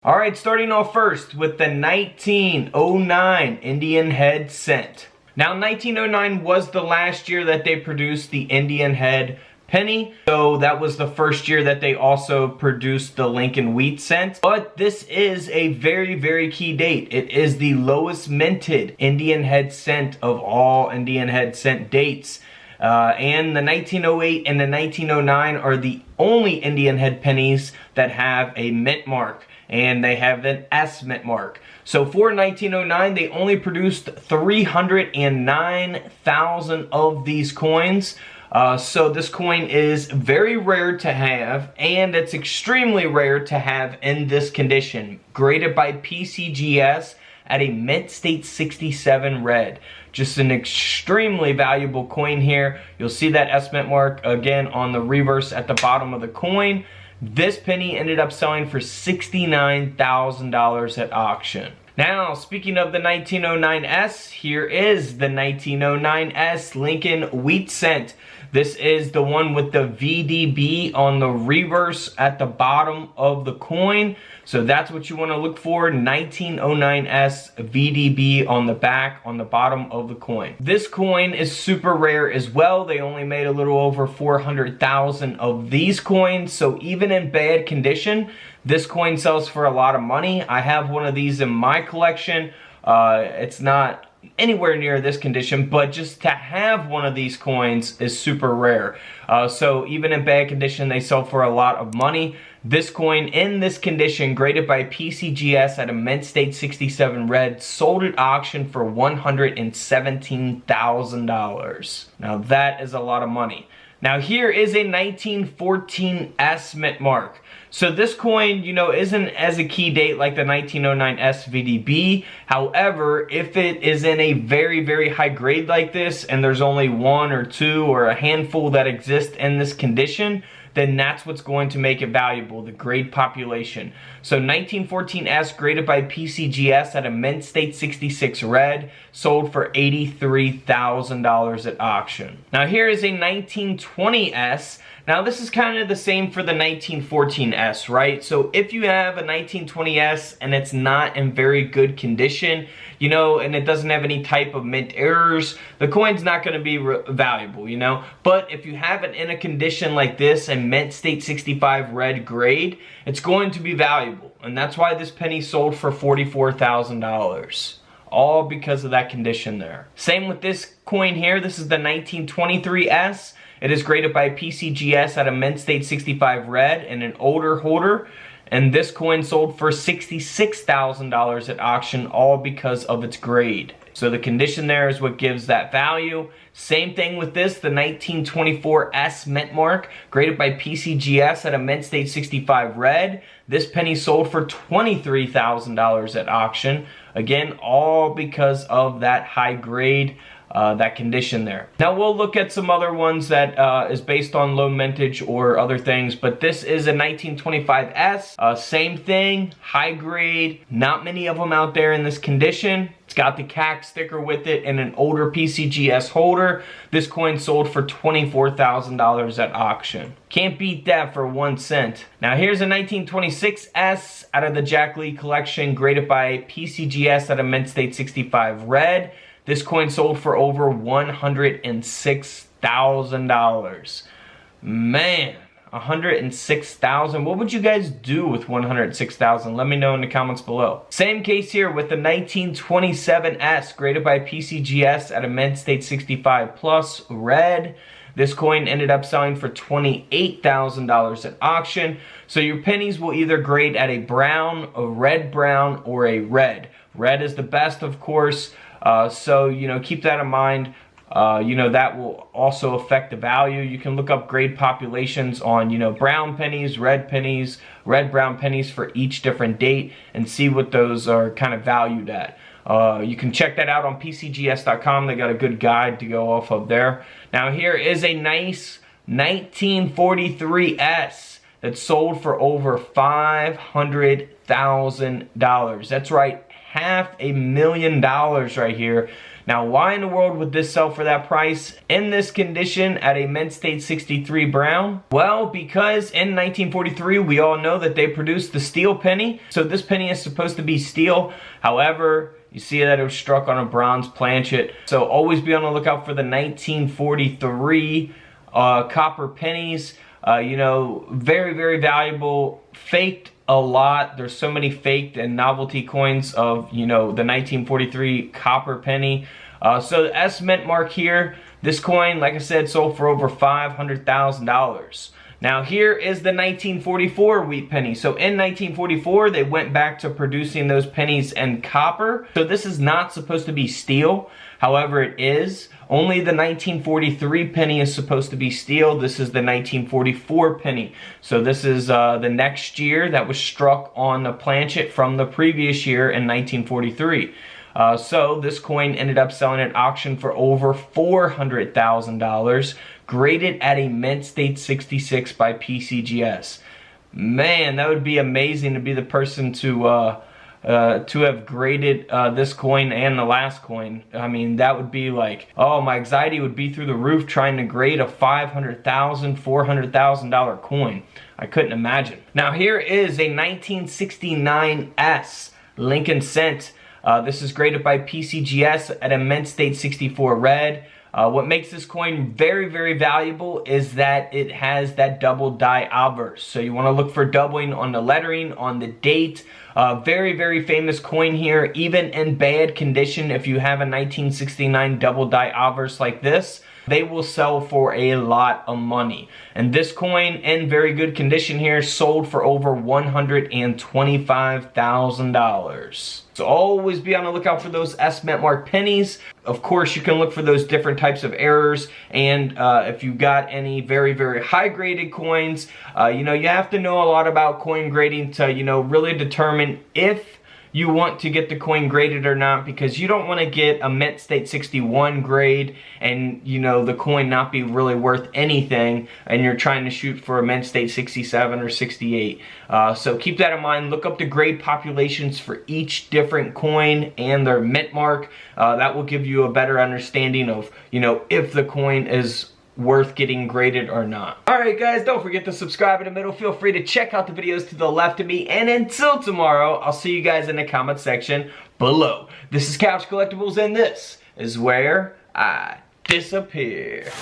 All right, starting off first with the 1909 Indian Head Cent. Now, 1909 was the last year that they produced the Indian Head penny, so that was the first year that they also produced the Lincoln Wheat Cent. But this is a very, very key date. It is the lowest minted Indian Head Cent of all Indian Head Cent dates. And the 1908 and the 1909 are the only Indian Head pennies that have a mint mark, and they have an S mint mark. So for 1909, they only produced 309,000 of these coins. So this coin is very rare to have, and it's extremely rare to have in this condition. Graded by PCGS at a mint state 67 red. Just an extremely valuable coin here. You'll see that S mint mark again on the reverse at the bottom of the coin. This penny ended up selling for $69,000 at auction. Now, speaking of the 1909S, here is the 1909S Lincoln Wheat Cent. This is the one with the VDB on the reverse at the bottom of the coin. So that's what you want to look for, 1909S VDB on the back, on the bottom of the coin. This coin is super rare as well. They only made a little over 400,000 of these coins. So even in bad condition, this coin sells for a lot of money. I have one of these in my collection. It's not anywhere near this condition, but just to have one of these coins is super rare. So even in bad condition, they sell for a lot of money. This coin in this condition, graded by PCGS at a mint state 67 red, sold at auction for $117,000. Now that is a lot of money. Now here is a 1914 S mint mark. So this coin, you know, isn't as a key date like the 1909 SVDB. However, if it is in a very, very high grade like this, and there's only one or two or a handful that exist in this condition, then that's what's going to make it valuable, the grade population. So 1914 S graded by PCGS at a mint state 66 red, sold for $83,000 at auction. Now here is a 1920 S. Now this is kind of the same for the 1914 S, right? So if you have a 1920 S and it's not in very good condition, you know, and it doesn't have any type of mint errors, the coin's not going to be valuable, you know. But if you have it in a condition like this, a mint state 65 red grade, it's going to be valuable. And that's why this penny sold for $44,000. All because of that condition there. Same with this coin here. This is the 1923 S. It is graded by PCGS at a mint state 65 red and an older holder. And this coin sold for $66,000 at auction, all because of its grade. So the condition there is what gives that value. Same thing with this, the 1924 S mint mark, graded by PCGS at a mint state 65 red. This penny sold for $23,000 at auction. Again, all because of that high grade, that condition there. Now we'll look at some other ones that is based on low mintage or other things, but this is a 1925 S. Same thing, high grade, not many of them out there in this condition. It's got the CAC sticker with it and an older PCGS holder. This coin sold for $24,000 at auction. Can't beat that for 1 cent. Now here's a 1926 S out of the Jack Lee collection, graded by PCGS at a mint state 65 red. This coin sold for over $106,000. Man, $106,000. What would you guys do with $106,000? Let me know in the comments below. Same case here with the 1927 S, graded by PCGS at a mint state 65 plus red. This coin ended up selling for $28,000 at auction. So your pennies will either grade at a brown, a red brown, or a red. Red is the best, of course. So, you know, keep that in mind. You know, that will also affect the value. You can look up grade populations on, you know, brown pennies, red brown pennies for each different date, and see what those are kind of valued at. You can check that out on PCGS.com. They got a good guide to go off of there. Now here is a nice 1943 S that sold for over $500,000. That's right, $500,000 right here. Now, why in the world would this sell for that price in this condition at a Mint State 63 brown? Well, because in 1943, we all know that they produced the steel penny. So this penny is supposed to be steel. However, you see that it was struck on a bronze planchet. So always be on the lookout for the 1943 copper pennies. You know, very, very valuable, faked a lot. There's so many faked and novelty coins of, you know, the 1943 copper penny. So the S Mint mark here, this coin, like I said, sold for over $500,000. Now here is the 1944 wheat penny. So in 1944, they went back to producing those pennies in copper. So this is not supposed to be steel. However, it is. Only the 1943 penny is supposed to be steel. This is the 1944 penny. So this is the next year that was struck on the planchet from the previous year in 1943. So this coin ended up selling at auction for over $400,000, graded at a Mint State 66 by PCGS. Man, that would be amazing to be the person to have graded this coin and the last coin. I mean, that would be like, oh, my anxiety would be through the roof trying to grade a $500,000, $400,000 coin. I couldn't imagine. Now here is a 1969 S Lincoln Cent. This is graded by PCGS at a Mint State 64 red. What makes this coin very, very valuable is that it has that double die obverse. So you want to look for doubling on the lettering, on the date. Very, very famous coin here. Even in bad condition, if you have a 1969 double die obverse like this, they will sell for a lot of money. And this coin, in very good condition here, sold for over $125,000. So always be on the lookout for those S Mint mark pennies. Of course, you can look for those different types of errors. And if you've got any very, very high graded coins, you know, you have to know a lot about coin grading to, you know, really determine if you want to get the coin graded or not, because you don't want to get a Mint State 61 grade and, you know, the coin not be really worth anything and you're trying to shoot for a Mint State 67 or 68. So keep that in mind. Look up the grade populations for each different coin and their mint mark. That will give you a better understanding of, you know, if the coin is worth getting graded or not. Alright guys, don't forget to subscribe in the middle. Feel free to check out the videos to the left of me. And until tomorrow, I'll see you guys in the comment section below. This is Couch Collectibles and this is where I disappear.